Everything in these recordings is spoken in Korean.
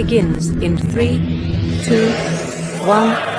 begins in 3, 2, 1.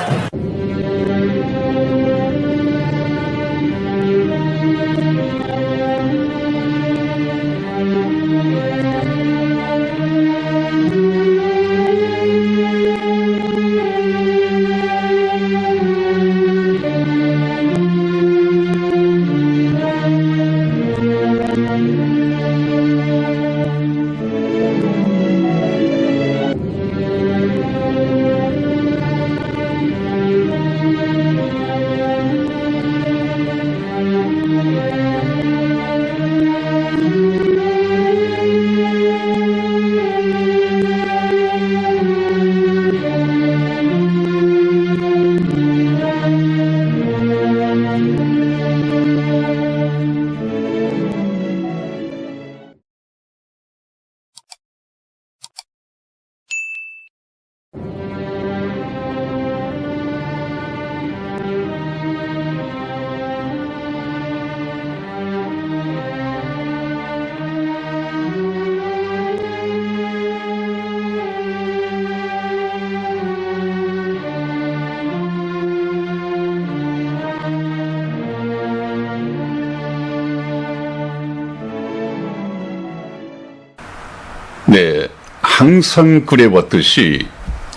네, 항상 그래왔듯이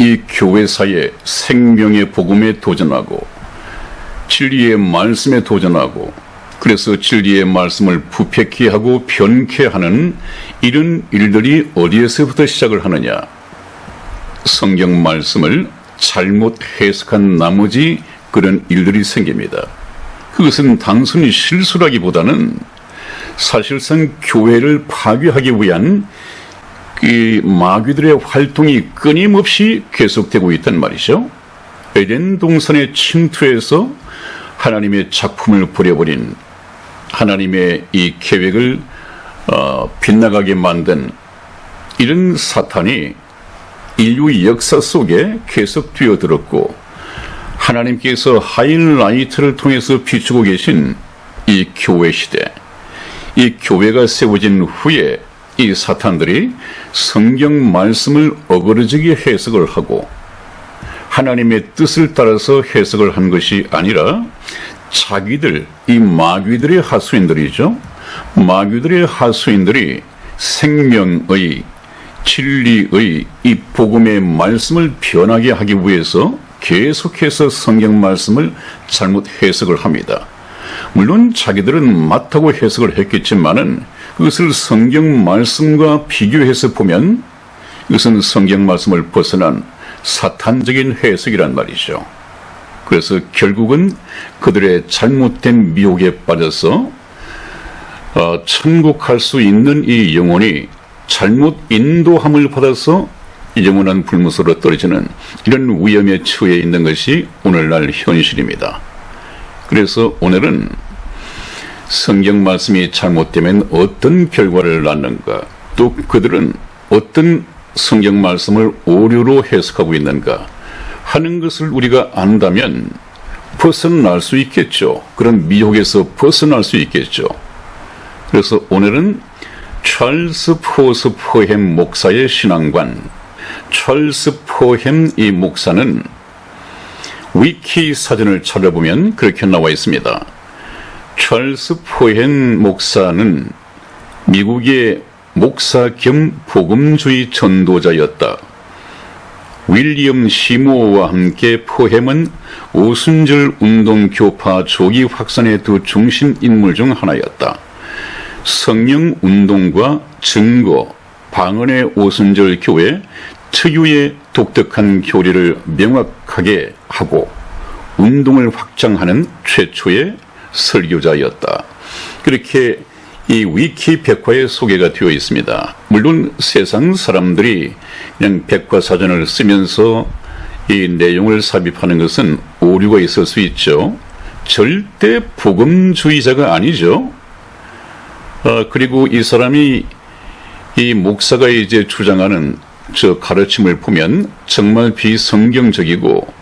이 교회사의 생명의 복음에 도전하고 진리의 말씀에 도전하고 그래서 진리의 말씀을 부패케 하고 변케 하는 이런 일들이 어디에서부터 시작을 하느냐? 성경 말씀을 잘못 해석한 나머지 그런 일들이 생깁니다. 그것은 단순히 실수라기보다는 사실상 교회를 파괴하기 위한 이 마귀들의 활동이 끊임없이 계속되고 있단 말이죠. 에덴 동산에 침투해서 하나님의 작품을 버려버린 하나님의 이 계획을 빗나가게 만든 이런 사탄이 인류 역사 속에 계속 뛰어들었고 하나님께서 하이라이트를 통해서 비추고 계신 이 교회 시대, 이 교회가 세워진 후에 이 사탄들이 성경 말씀을 어그러지게 해석을 하고 하나님의 뜻을 따라서 해석을 한 것이 아니라 자기들, 이 마귀들의 하수인들이죠. 마귀들의 하수인들이 생명의, 진리의 이 복음의 말씀을 변하게 하기 위해서 계속해서 성경 말씀을 잘못 해석을 합니다. 물론 자기들은 맞다고 해석을 했겠지만은 그것을 성경 말씀과 비교해서 보면 이것은 성경 말씀을 벗어난 사탄적인 해석이란 말이죠. 그래서 결국은 그들의 잘못된 미혹에 빠져서 천국 갈 수 있는 이 영혼이 잘못 인도함을 받아서 영원한 불못으로 떨어지는 이런 위험에 처해 있는 것이 오늘날 현실입니다. 그래서 오늘은 성경 말씀이 잘못되면 어떤 결과를 낳는가, 또 그들은 어떤 성경 말씀을 오류로 해석하고 있는가 하는 것을 우리가 안다면 벗어날 수 있겠죠. 그런 미혹에서 벗어날 수 있겠죠. 그래서 오늘은 찰스 포스 포햄 목사의 신앙관, 찰스 포햄 이 목사는 위키 사전을 찾아보면 그렇게 나와 있습니다. 찰스 포햄 목사는 미국의 목사 겸 복음주의 전도자였다. 윌리엄 시모어와 함께 포햄은 오순절 운동 교파 조기 확산의 두 중심 인물 중 하나였다. 성령 운동과 증거, 방언의 오순절 교회 특유의 독특한 교리를 명확하게 하고 운동을 확장하는 최초의 설교자였다. 그렇게 이 위키 백과에 소개가 되어 있습니다. 물론 세상 사람들이 그냥 백과사전을 쓰면서 이 내용을 삽입하는 것은 오류가 있을 수 있죠. 절대 복음주의자가 아니죠. 그리고 이 사람이 이 목사가 이제 주장하는 저 가르침을 보면 정말 비성경적이고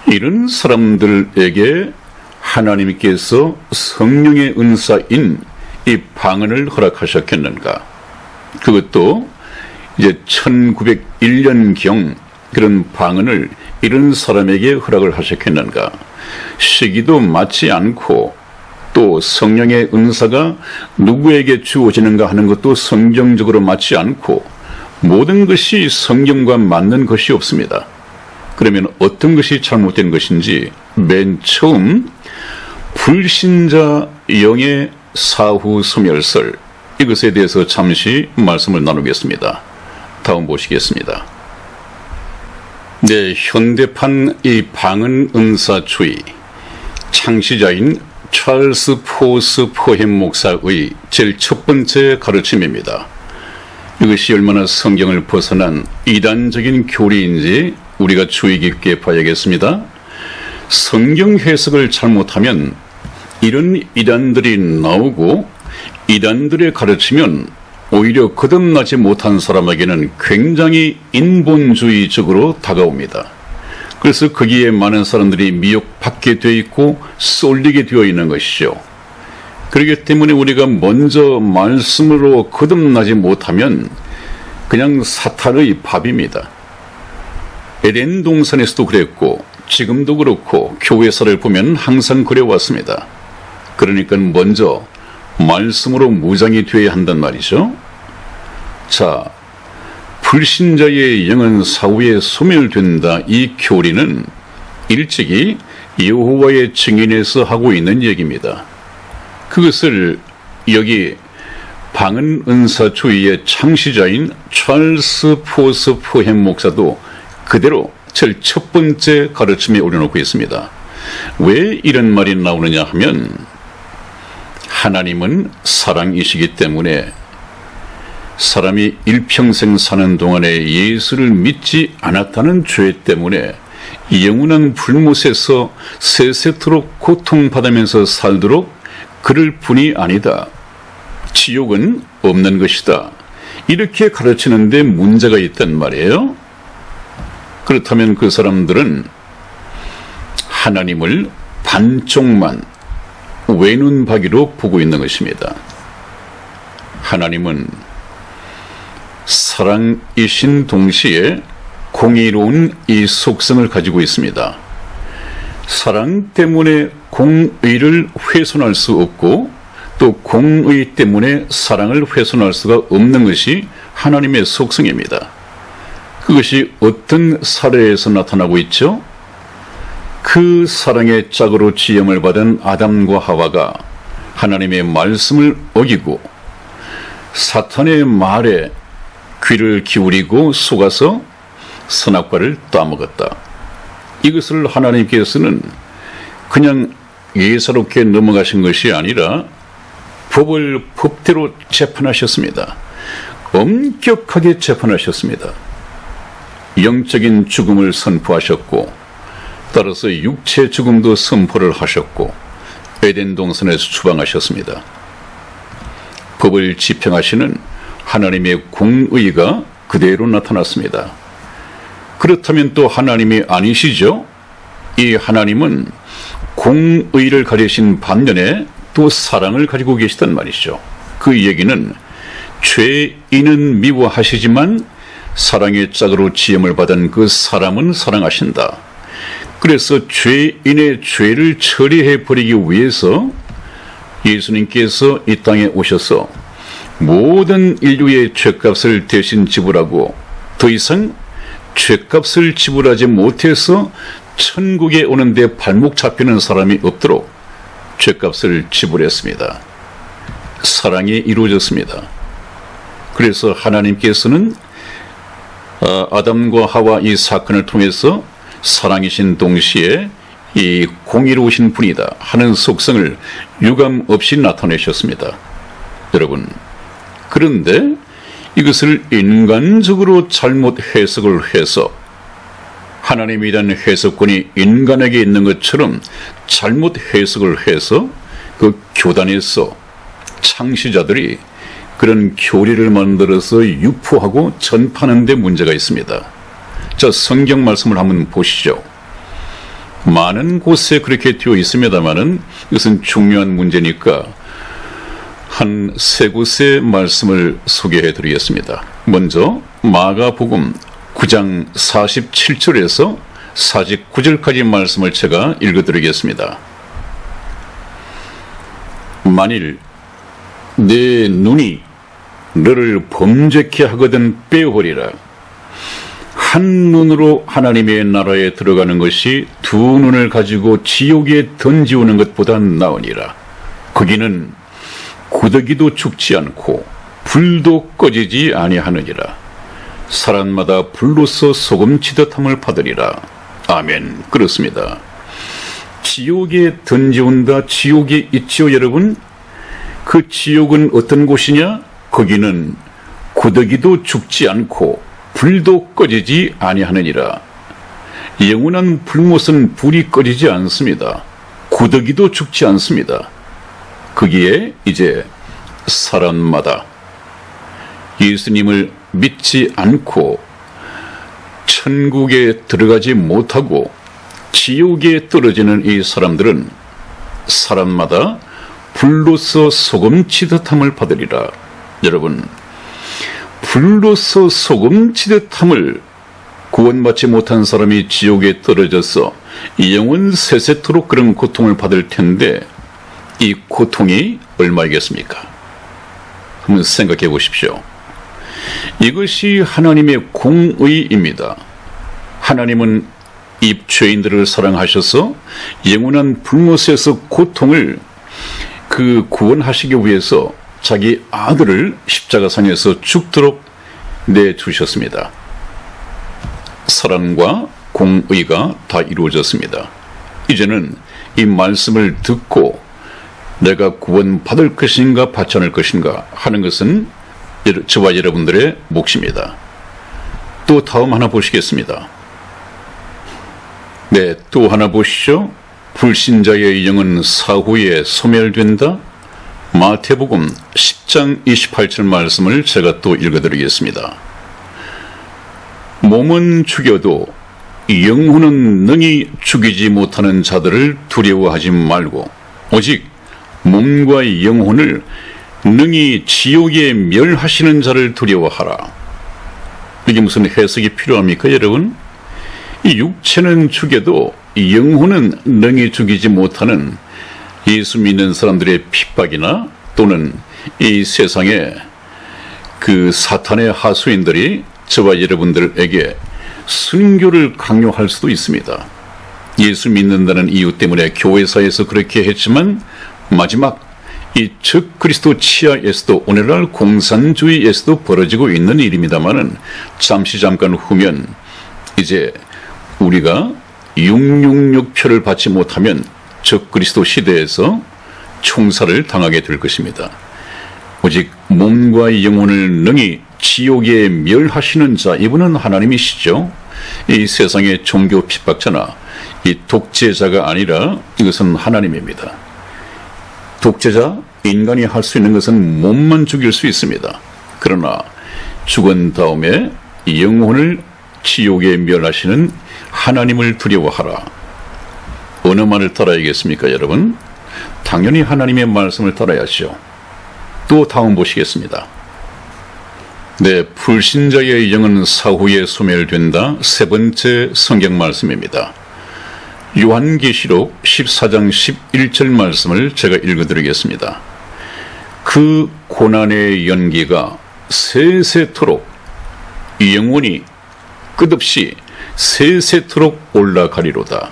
이런 사람들에게 하나님께서 성령의 은사인 이 방언을 허락하셨겠는가? 그것도 이제 1901년경 그런 방언을 이런 사람에게 허락을 하셨겠는가? 시기도 맞지 않고 또 성령의 은사가 누구에게 주어지는가 하는 것도 성경적으로 맞지 않고 모든 것이 성경과 맞는 것이 없습니다. 그러면 어떤 것이 잘못된 것인지 맨 처음 불신자 영의 사후 소멸설 이것에 대해서 잠시 말씀을 나누겠습니다. 다음 보시겠습니다. 네, 현대판 이 방언 은사주의 창시자인 찰스 포스 포햄 목사의 제일 첫 번째 가르침입니다. 이것이 얼마나 성경을 벗어난 이단적인 교리인지 우리가 주의 깊게 봐야겠습니다. 성경 해석을 잘못하면 이런 이단들이 나오고 이단들의 가르치면 오히려 거듭나지 못한 사람에게는 굉장히 인본주의적으로 다가옵니다. 그래서 거기에 많은 사람들이 미혹받게 되어 있고 쏠리게 되어 있는 것이죠. 그렇기 때문에 우리가 먼저 말씀으로 거듭나지 못하면 그냥 사탄의 밥입니다. 에덴 동산에서도 그랬고 지금도 그렇고 교회사를 보면 항상 그래왔습니다. 그러니까 먼저 말씀으로 무장이 되어야 한단 말이죠. 자, 불신자의 영은 사후에 소멸된다. 이 교리는 일찍이 여호와의 증인에서 하고 있는 얘기입니다. 그것을 여기 방언 은사주의의 창시자인 찰스 포스 포햄 목사도 그대로 제일 첫 번째 가르침에 올려놓고 있습니다. 왜 이런 말이 나오느냐 하면 하나님은 사랑이시기 때문에 사람이 일평생 사는 동안에 예수를 믿지 않았다는 죄 때문에 영원한 불못에서 세세토록 고통받으면서 살도록 그럴 뿐이 아니다. 지옥은 없는 것이다. 이렇게 가르치는데 문제가 있단 말이에요. 그렇다면 그 사람들은 하나님을 반쪽만 외눈박이로 보고 있는 것입니다. 하나님은 사랑이신 동시에 공의로운 이 속성을 가지고 있습니다. 사랑 때문에 공의를 훼손할 수 없고 또 공의 때문에 사랑을 훼손할 수가 없는 것이 하나님의 속성입니다. 그것이 어떤 사례에서 나타나고 있죠? 그 사랑의 짝으로 지음을 받은 아담과 하와가 하나님의 말씀을 어기고 사탄의 말에 귀를 기울이고 속아서 선악과를 따먹었다. 이것을 하나님께서는 그냥 예사롭게 넘어가신 것이 아니라 법을 법대로 재판하셨습니다. 엄격하게 재판하셨습니다. 영적인 죽음을 선포하셨고 따라서 육체 죽음도 선포를 하셨고 에덴 동산에서 추방하셨습니다. 법을 집행하시는 하나님의 공의가 그대로 나타났습니다. 그렇다면 또 하나님이 아니시죠? 이 하나님은 공의를 가지신 반면에 또 사랑을 가지고 계시단 말이죠. 그 얘기는 죄인은 미워하시지만 사랑의 짝으로 지음을 받은 그 사람은 사랑하신다. 그래서 죄인의 죄를 처리해 버리기 위해서 예수님께서 이 땅에 오셔서 모든 인류의 죄값을 대신 지불하고 더 이상 죄값을 지불하지 못해서 천국에 오는데 발목 잡히는 사람이 없도록 죄값을 지불했습니다. 사랑이 이루어졌습니다. 그래서 하나님께서는 아담과 하와 이 사건을 통해서 사랑이신 동시에 이 공의로우신 분이다 하는 속성을 유감 없이 나타내셨습니다. 여러분, 그런데 이것을 인간적으로 잘못 해석을 해서 하나님이라는 해석권이 인간에게 있는 것처럼 잘못 해석을 해서 그 교단에서 창시자들이 그런 교리를 만들어서 유포하고 전파하는 데 문제가 있습니다. 자, 성경 말씀을 한번 보시죠. 많은 곳에 그렇게 되어 있습니다만은 이것은 중요한 문제니까 한 세 곳의 말씀을 소개해 드리겠습니다. 먼저 마가복음 9장 47절에서 49절까지 말씀을 제가 읽어드리겠습니다. 만일 내 눈이 너를 범죄케 하거든 빼어버리라. 한 눈으로 하나님의 나라에 들어가는 것이 두 눈을 가지고 지옥에 던지우는 것보다 나으니라. 거기는 구더기도 죽지 않고 불도 꺼지지 아니하느니라. 사람마다 불로서 소금치듯함을 받으리라. 아멘. 그렇습니다. 지옥에 던지운다. 지옥에 있지요, 여러분? 그 지옥은 어떤 곳이냐? 거기는 구더기도 죽지 않고 불도 꺼지지 아니하느니라. 영원한 불못은 불이 꺼지지 않습니다. 구더기도 죽지 않습니다. 거기에 이제 사람마다 예수님을 믿지 않고 천국에 들어가지 못하고 지옥에 떨어지는 이 사람들은 사람마다 불로서 소금치듯함을 받으리라. 여러분, 불로서 소금치듯함을 구원받지 못한 사람이 지옥에 떨어져서 영원 세세토록 그런 고통을 받을 텐데 이 고통이 얼마이겠습니까? 한번 생각해 보십시오. 이것이 하나님의 공의입니다. 하나님은 이 죄인들을 사랑하셔서 영원한 불못에서 고통을 구원하시기 위해서 자기 아들을 십자가상에서 죽도록 내주셨습니다. 사랑과 공의가 다 이루어졌습니다. 이제는 이 말씀을 듣고 내가 구원받을 것인가 받지 않을 것인가 하는 것은 저와 여러분들의 몫입니다. 또 다음 하나 보시겠습니다. 네, 또 하나 보시죠. 불신자의 영은 사후에 소멸된다. 마태복음 10장 28절 말씀을 제가 또 읽어드리겠습니다. 몸은 죽여도 영혼은 능히 죽이지 못하는 자들을 두려워하지 말고 오직 몸과 영혼을 능히 지옥에 멸하시는 자를 두려워하라. 이게 무슨 해석이 필요합니까, 여러분? 이 육체는 죽여도 영혼은 능히 죽이지 못하는 예수 믿는 사람들의 핍박이나 또는 이 세상의 사탄의 하수인들이 저와 여러분들에게 순교를 강요할 수도 있습니다. 예수 믿는다는 이유 때문에 교회사에서 그렇게 했지만 마지막 이 적그리스도 치하에서도 오늘날 공산주의에서도 벌어지고 있는 일입니다마는 잠깐 후면 이제 우리가 666표를 받지 못하면 적그리스도 시대에서 총살을 당하게 될 것입니다. 오직 몸과 영혼을 능히 지옥에 멸하시는 자, 이분은 하나님이시죠. 이 세상의 종교 핍박자나 이 독재자가 아니라 이것은 하나님입니다. 독재자, 인간이 할 수 있는 것은 몸만 죽일 수 있습니다. 그러나 죽은 다음에 영혼을 지옥에 멸하시는 하나님을 두려워하라. 어느 말을 따라야겠습니까, 여러분? 당연히 하나님의 말씀을 따라야죠. 또 다음 보시겠습니다. 네, 불신자의 영은 사후에 소멸된다. 세 번째 성경 말씀입니다. 요한계시록 14장 11절 말씀을 제가 읽어드리겠습니다. 그 고난의 연기가 세세토록 영원히 끝없이 세세토록 올라가리로다.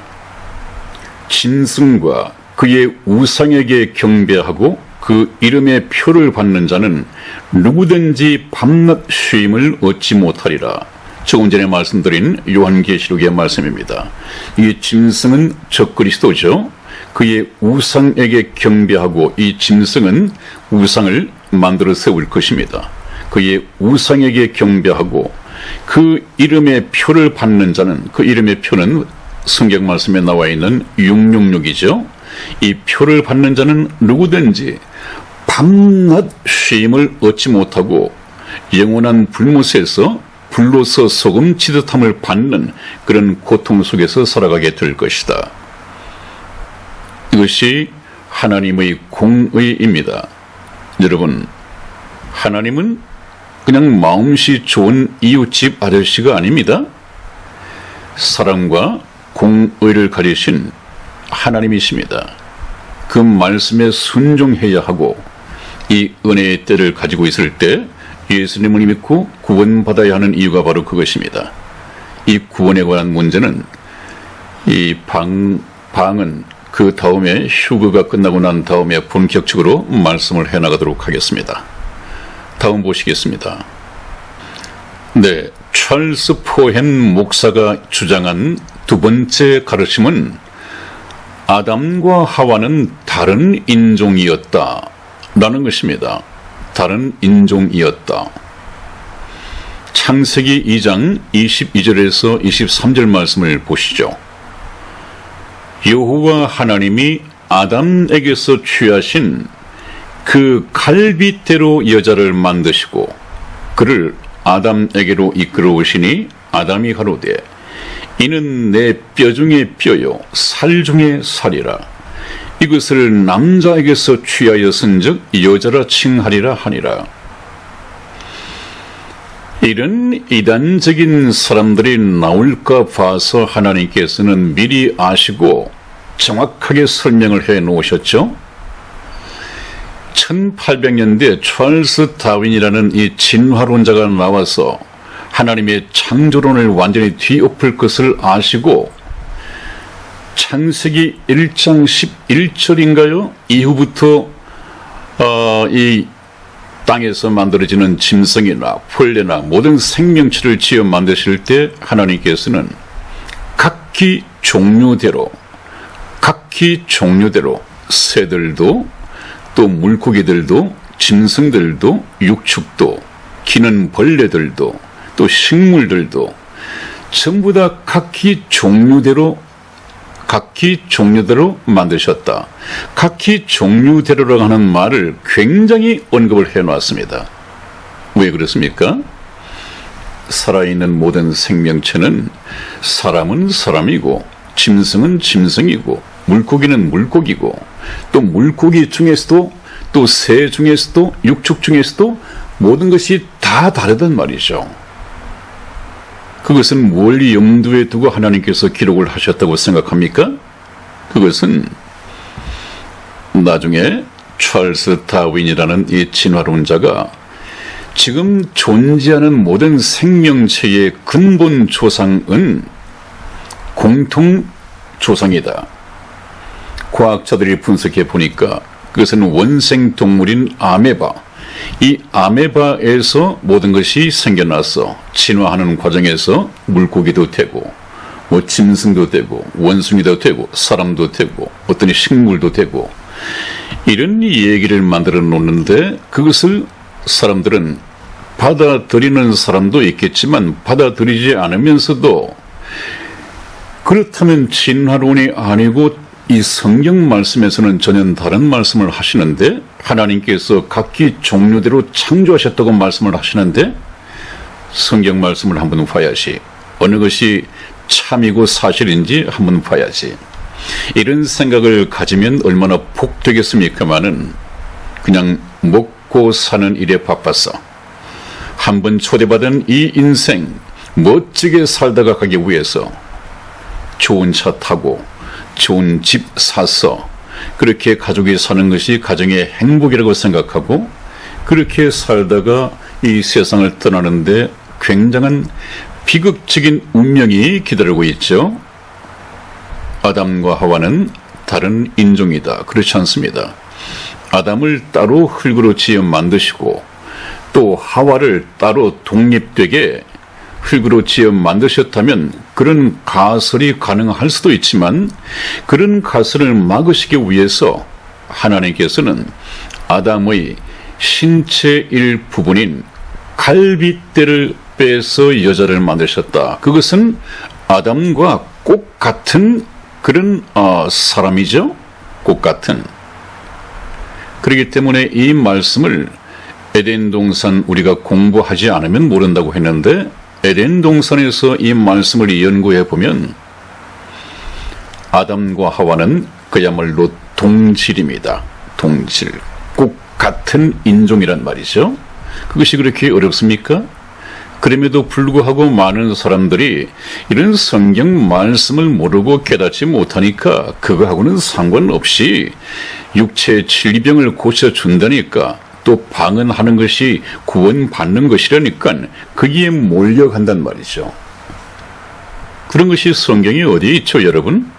짐승과 그의 우상에게 경배하고 그 이름의 표를 받는 자는 누구든지 밤낮 쉼을 얻지 못하리라. 조금 전에 말씀드린 요한계시록의 말씀입니다. 이 짐승은 적그리스도죠. 그의 우상에게 경배하고 이 짐승은 우상을 만들어 세울 것입니다. 그의 우상에게 경배하고 그 이름의 표를 받는 자는, 그 이름의 표는 성경 말씀에 나와 있는 666이죠. 이 표를 받는 자는 누구든지 밤낮 쉼을 얻지 못하고 영원한 불못에서 불로서 소금 치듯함을 받는 그런 고통 속에서 살아가게 될 것이다. 이것이 하나님의 공의입니다. 여러분, 하나님은 그냥 마음씨 좋은 이웃집 아저씨가 아닙니다. 사랑과 공의를 가리신 하나님이십니다. 그 말씀에 순종해야 하고 이 은혜의 때를 가지고 있을 때 예수님을 믿고 구원받아야 하는 이유가 바로 그것입니다. 이 구원에 관한 문제는 이 방은 그 다음에 휴거가 끝나고 난 다음에 본격적으로 말씀을 해나가도록 하겠습니다. 다음 보시겠습니다. 네, 찰스 포헨 목사가 주장한 두 번째 가르침은 아담과 하와는 다른 인종이었다 라는 것입니다. 다른 인종이었다. 창세기 2장 22절에서 23절 말씀을 보시죠. 여호와 하나님이 아담에게서 취하신 그 갈빗대로 여자를 만드시고 그를 아담에게로 이끌어오시니 아담이 가로되 이는 내 뼈 중에 뼈요 살 중에 살이라. 이것을 남자에게서 취하였은즉 여자라 칭하리라 하니라. 이런 이단적인 사람들이 나올까 봐서 하나님께서는 미리 아시고 정확하게 설명을 해 놓으셨죠. 1800년대 찰스 다윈이라는 이 진화론자가 나와서 하나님의 창조론을 완전히 뒤엎을 것을 아시고 창세기 1장 11절인가요? 이후부터 이 땅에서 만들어지는 짐승이나 벌레나 모든 생명체를 지어 만드실 때 하나님께서는 각기 종류대로 새들도 또 물고기들도 짐승들도 육축도 기는 벌레들도 또 식물들도 전부 다 각기 종류대로 만드셨다. 각기 종류대로라고 하는 말을 굉장히 언급을 해놨습니다. 왜 그렇습니까? 살아있는 모든 생명체는 사람은 사람이고 짐승은 짐승이고 물고기는 물고기고 또 물고기 중에서도 또 새 중에서도 육축 중에서도 모든 것이 다 다르단 말이죠. 그것은 뭘 염두에 두고 하나님께서 기록을 하셨다고 생각합니까? 그것은 나중에 찰스 다윈이라는 이 진화론자가 지금 존재하는 모든 생명체의 근본 조상은 공통 조상이다. 과학자들이 분석해 보니까 그것은 원생 동물인 아메바, 이 아메바에서 모든 것이 생겨나서 진화하는 과정에서 물고기도 되고 뭐 짐승도 되고 원숭이도 되고 사람도 되고 어떤 식물도 되고 이런 얘기를 만들어 놓는데 그것을 사람들은 받아들이는 사람도 있겠지만 받아들이지 않으면서도 그렇다면 진화론이 아니고 이 성경 말씀에서는 전혀 다른 말씀을 하시는데 하나님께서 각기 종류대로 창조하셨다고 말씀을 하시는데 성경 말씀을 한번 봐야지 어느 것이 참이고 사실인지 한번 봐야지 이런 생각을 가지면 얼마나 복되겠습니까마는 그냥 먹고 사는 일에 바빠서 한번 초대받은 이 인생 멋지게 살다가 가기 위해서 좋은 차 타고 좋은 집 사서 그렇게 가족이 사는 것이 가정의 행복이라고 생각하고 그렇게 살다가 이 세상을 떠나는데 굉장한 비극적인 운명이 기다리고 있죠. 아담과 하와는 다른 인종이다. 그렇지 않습니다. 아담을 따로 흙으로 지어 만드시고 또 하와를 따로 독립되게 흙으로 지어 만드셨다면 그런 가설이 가능할 수도 있지만 그런 가설을 막으시기 위해서 하나님께서는 아담의 신체 일부분인 갈빗대를 빼서 여자를 만드셨다. 그것은 아담과 꼭 같은 그런 사람이죠. 꼭 같은. 그렇기 때문에 이 말씀을 에덴 동산 우리가 공부하지 않으면 모른다고 했는데 에덴 동산에서 이 말씀을 연구해 보면 아담과 하와는 그야말로 동질입니다. 동질. 꼭 같은 인종이란 말이죠. 그것이 그렇게 어렵습니까? 그럼에도 불구하고 많은 사람들이 이런 성경 말씀을 모르고 깨닫지 못하니까 그거하고는 상관없이 육체의 질병을 고쳐준다니까, 또 방언하는 것이 구원받는 것이라니까 거기에 몰려간단 말이죠. 그런 것이 성경에 어디에 있죠, 여러분?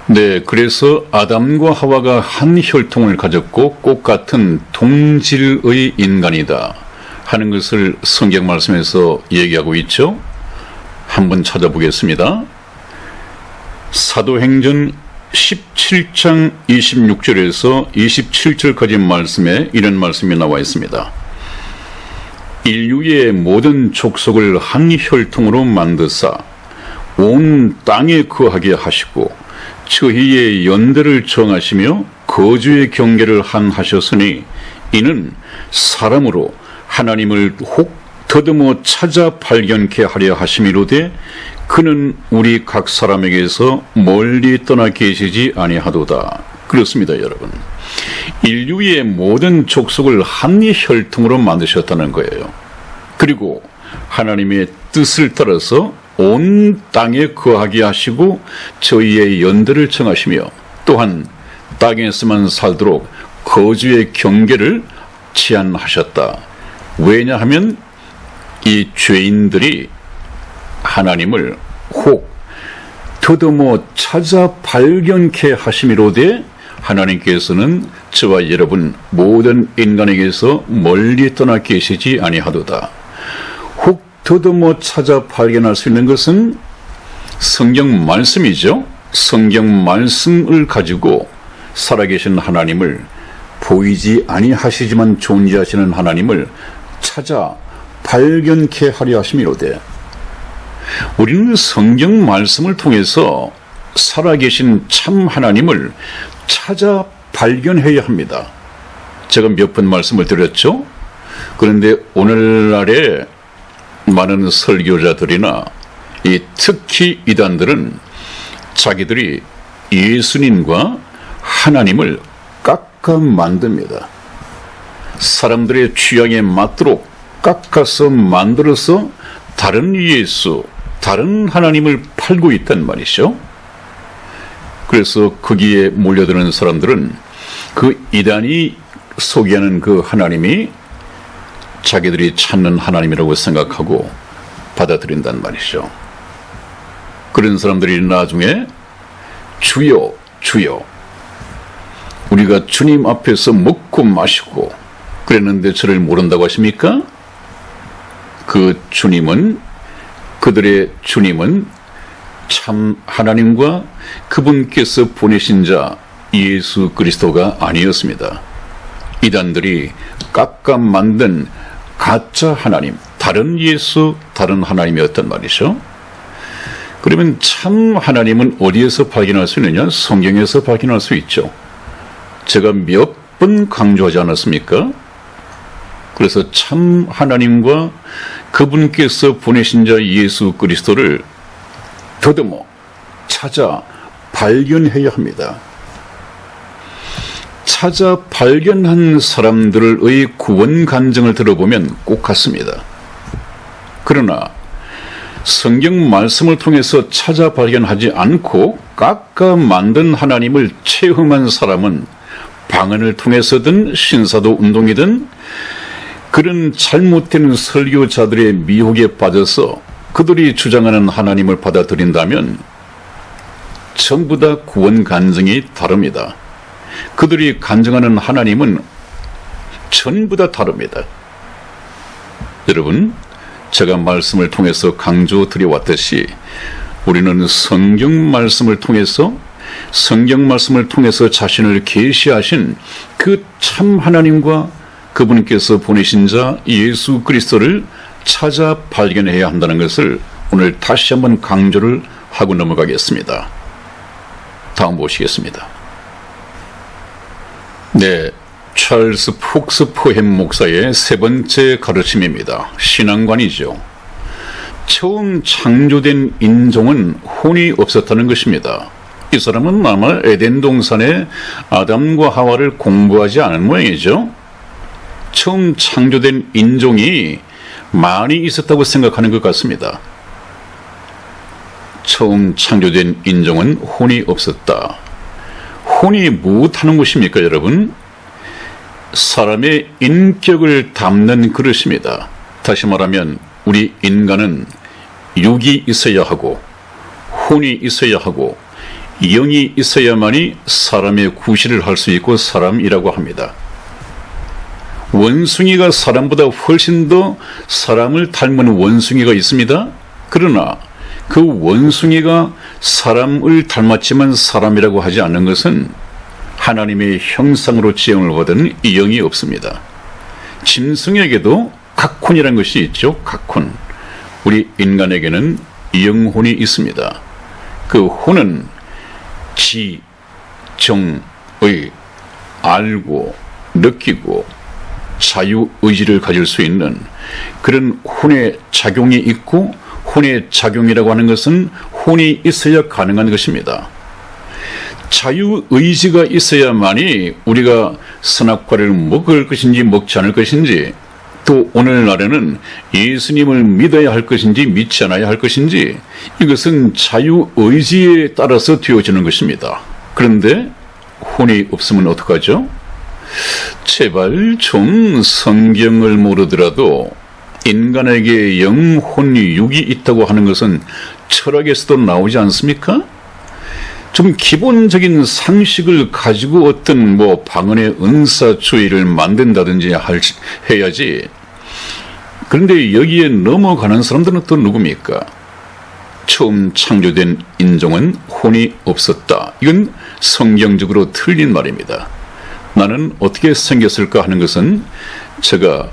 네, 그래서 아담과 하와가 한 혈통을 가졌고 꼭 같은 동질의 인간이다 하는 것을 성경 말씀에서 얘기하고 있죠. 한번 찾아보겠습니다. 사도행전 17장 26절에서 27절까지 말씀에 이런 말씀이 나와 있습니다. 인류의 모든 족속을 한 혈통으로 만드사 온 땅에 거하게 하시고 저희의 연대를 정하시며 거주의 경계를 하셨으니 이는 사람으로 하나님을 혹 더듬어 찾아 발견케 하려 하심이로되 그는 우리 각 사람에게서 멀리 떠나 계시지 아니하도다. 그렇습니다, 여러분. 인류의 모든 족속을 한 혈통으로 만드셨다는 거예요. 그리고 하나님의 뜻을 따라서 온 땅에 거하게 하시고 저희의 연대를 정하시며 또한 땅에서만 살도록 거주의 경계를 제한하셨다. 왜냐하면 이 죄인들이 하나님을 혹 더듬어 찾아 발견케 하심이로되 하나님께서는 저와 여러분 모든 인간에게서 멀리 떠나 계시지 아니하도다. 혹 더듬어 찾아 발견할 수 있는 것은 성경 말씀이죠. 성경 말씀을 가지고 살아계신 하나님을, 보이지 아니하시지만 존재하시는 하나님을 찾아 발견케 하려 하심이로되 우리는 성경 말씀을 통해서 살아계신 참 하나님을 찾아 발견해야 합니다. 제가 몇 번 말씀을 드렸죠. 그런데 오늘날에 많은 설교자들이나 특히 이단들은 자기들이 예수님과 하나님을 깎아 만듭니다. 사람들의 취향에 맞도록 깎아서 만들어서 다른 예수, 다른 하나님을 팔고 있단 말이죠. 그래서 거기에 몰려드는 사람들은 그 이단이 소개하는 그 하나님이 자기들이 찾는 하나님이라고 생각하고 받아들인단 말이죠. 그런 사람들이 나중에 주여, 주여, 우리가 주님 앞에서 먹고 마시고 그랬는데 저를 모른다고 하십니까? 그 주님은, 그들의 주님은 참 하나님과 그분께서 보내신 자 예수 그리스도가 아니었습니다. 이단들이 깎아 만든 가짜 하나님, 다른 예수, 다른 하나님이었단 말이죠. 그러면 참 하나님은 어디에서 발견할 수 있느냐? 성경에서 발견할 수 있죠. 제가 몇 번 강조하지 않았습니까? 그래서 참 하나님과 그분께서 보내신 자 예수 그리스도를 더듬어 찾아 발견해야 합니다. 찾아 발견한 사람들의 구원 간증을 들어보면 꼭 같습니다. 그러나 성경 말씀을 통해서 찾아 발견하지 않고 깎아 만든 하나님을 체험한 사람은 방언을 통해서든 신사도 운동이든 그런 잘못된 설교자들의 미혹에 빠져서 그들이 주장하는 하나님을 받아들인다면 전부 다 구원 간증이 다릅니다. 그들이 간증하는 하나님은 전부 다 다릅니다. 여러분, 제가 말씀을 통해서 강조드려왔듯이 우리는 성경 말씀을 통해서 자신을 계시하신 그 참 하나님과 그분께서 보내신 자 예수 그리스도를 찾아 발견해야 한다는 것을 오늘 다시 한번 강조를 하고 넘어가겠습니다. 다음 보시겠습니다. 네, 찰스 폭스 포햄 목사의 세 번째 가르침입니다. 신앙관이죠. 처음 창조된 인종은 혼이 없었다는 것입니다. 이 사람은 아마 에덴 동산에 아담과 하와를 공부하지 않은 모양이죠. 처음 창조된 인종이 많이 있었다고 생각하는 것 같습니다. 처음 창조된 인종은 혼이 없었다. 혼이 무엇하는 것입니까, 여러분? 사람의 인격을 담는 그릇입니다. 다시 말하면 우리 인간은 육이 있어야 하고 혼이 있어야 하고 영이 있어야만이 사람의 구실을 할 수 있고 사람이라고 합니다. 원숭이가 사람보다 훨씬 더 사람을 닮은 원숭이가 있습니다. 그러나 그 원숭이가 사람을 닮았지만 사람이라고 하지 않는 것은 하나님의 형상으로 지음을 받은 영이 없습니다. 짐승에게도 각혼이라는 것이 있죠. 각혼. 우리 인간에게는 영혼이 있습니다. 그 혼은 지, 정, 의, 알고, 느끼고 자유의지를 가질 수 있는 그런 혼의 작용이 있고, 혼의 작용이라고 하는 것은 혼이 있어야 가능한 것입니다. 자유의지가 있어야만이 우리가 선악과를 먹을 것인지 먹지 않을 것인지, 또 오늘날에는 예수님을 믿어야 할 것인지 믿지 않아야 할 것인지, 이것은 자유의지에 따라서 되어지는 것입니다. 그런데 혼이 없으면 어떡하죠? 제발 좀 성경을 모르더라도 인간에게 영혼, 육이 있다고 하는 것은 철학에서도 나오지 않습니까? 좀 기본적인 상식을 가지고 어떤 방언의 은사주의를 만든다든지 해야지. 그런데 여기에 넘어가는 사람들은 또 누굽니까? 처음 창조된 인종은 혼이 없었다. 이건 성경적으로 틀린 말입니다. 나는 어떻게 생겼을까 하는 것은 제가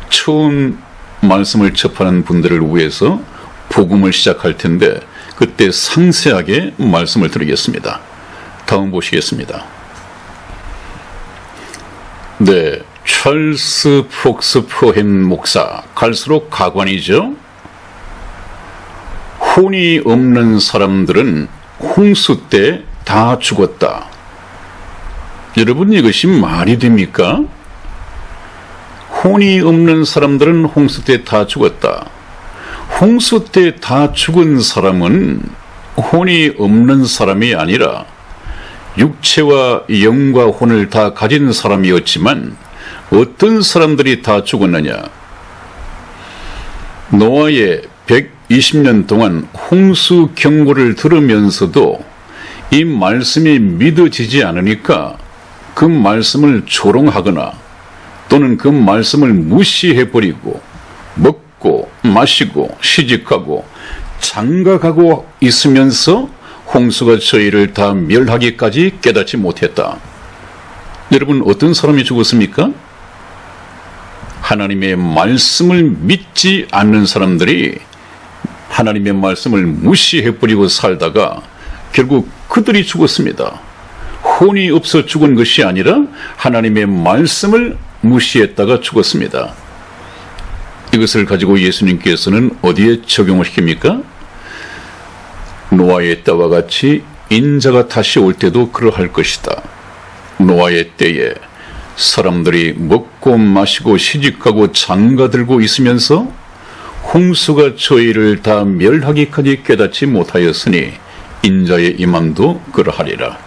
처음 말씀을 접하는 분들을 위해서 복음을 시작할 텐데 그때 상세하게 말씀을 드리겠습니다. 다음 보시겠습니다. 네, 찰스 폭스 포햄 목사, 갈수록 가관이죠. 혼이 없는 사람들은 홍수 때 다 죽었다. 여러분, 이것이 말이 됩니까? 혼이 없는 사람들은 홍수 때 다 죽었다. 홍수 때 다 죽은 사람은 혼이 없는 사람이 아니라 육체와 영과 혼을 다 가진 사람이었지만 어떤 사람들이 다 죽었느냐? 노아의 120년 동안 홍수 경고를 들으면서도 이 말씀이 믿어지지 않으니까 그 말씀을 조롱하거나 또는 그 말씀을 무시해버리고 먹고 마시고 시집가고 장가가고 있으면서 홍수가 저희를 다 멸하기까지 깨닫지 못했다. 여러분, 어떤 사람이 죽었습니까? 하나님의 말씀을 믿지 않는 사람들이 하나님의 말씀을 무시해버리고 살다가 결국 그들이 죽었습니다. 혼이 없어 죽은 것이 아니라 하나님의 말씀을 무시했다가 죽었습니다. 이것을 가지고 예수님께서는 어디에 적용을 시킵니까? 노아의 때와 같이 인자가 다시 올 때도 그러할 것이다. 노아의 때에 사람들이 먹고 마시고 시집가고 장가들고 있으면서 홍수가 저희를 다 멸하기까지 깨닫지 못하였으니 인자의 임함도 그러하리라.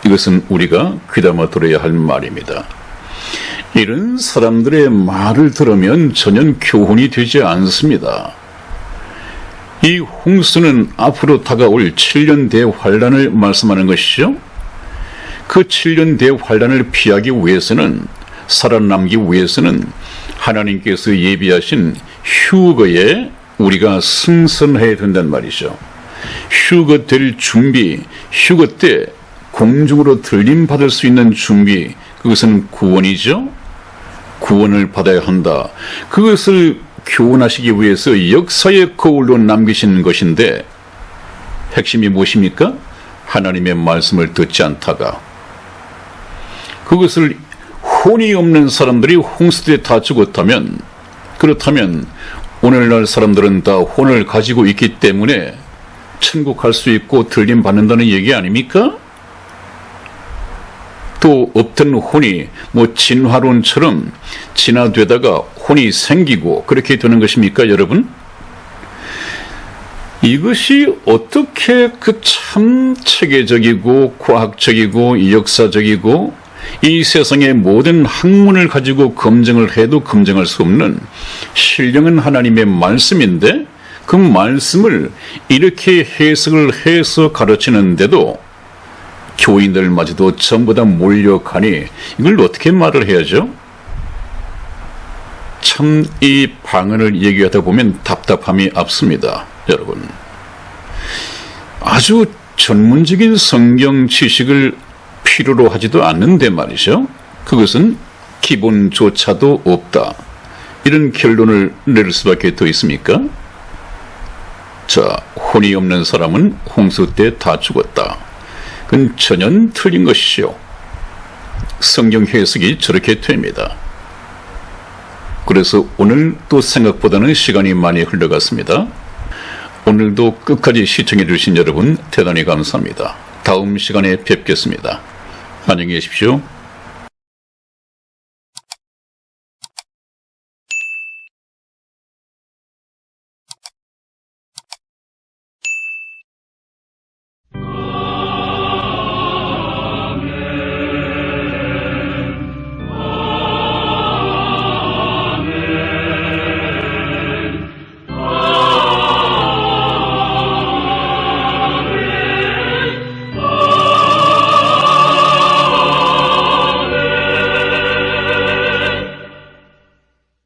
이것은 우리가 귀담아 들어야 할 말입니다. 이런 사람들의 말을 들으면 전혀 교훈이 되지 않습니다. 이 홍수는 앞으로 다가올 7년 대환란을 말씀하는 것이죠. 그 7년 대환란을 피하기 위해서는, 살아남기 위해서는 하나님께서 예비하신 휴거에 우리가 승선해야 된단 말이죠. 휴거 될 준비, 휴거 때 공중으로 들림받을 수 있는 준비, 그것은 구원이죠. 구원을 받아야 한다. 그것을 교훈하시기 위해서 역사의 거울로 남기신 것인데 핵심이 무엇입니까? 하나님의 말씀을 듣지 않다가 그것을 혼이 없는 사람들이 홍수 때 다 죽었다면, 그렇다면 오늘날 사람들은 다 혼을 가지고 있기 때문에 천국 갈 수 있고 들림 받는다는 얘기 아닙니까? 또 없던 혼이 진화론처럼 진화되다가 혼이 생기고 그렇게 되는 것입니까, 여러분? 이것이 어떻게 그 참 체계적이고 과학적이고 역사적이고 이 세상의 모든 학문을 가지고 검증을 해도 검증할 수 없는 신령한 하나님의 말씀인데 그 말씀을 이렇게 해석을 해서 가르치는데도 교인들마저도 전부 다 몰려가니 이걸 어떻게 말을 해야죠? 참 이 방언을 얘기하다 보면 답답함이 앞섭니다, 여러분. 아주 전문적인 성경 지식을 필요로 하지도 않는데 말이죠. 그것은 기본조차도 없다. 이런 결론을 내릴 수밖에 더 있습니까? 자, 혼이 없는 사람은 홍수 때 다 죽었다. 그건 전혀 틀린 것이죠. 성경 해석이 저렇게 됩니다. 그래서 오늘 또 생각보다는 시간이 많이 흘러갔습니다. 오늘도 끝까지 시청해 주신 여러분 대단히 감사합니다. 다음 시간에 뵙겠습니다. 안녕히 계십시오.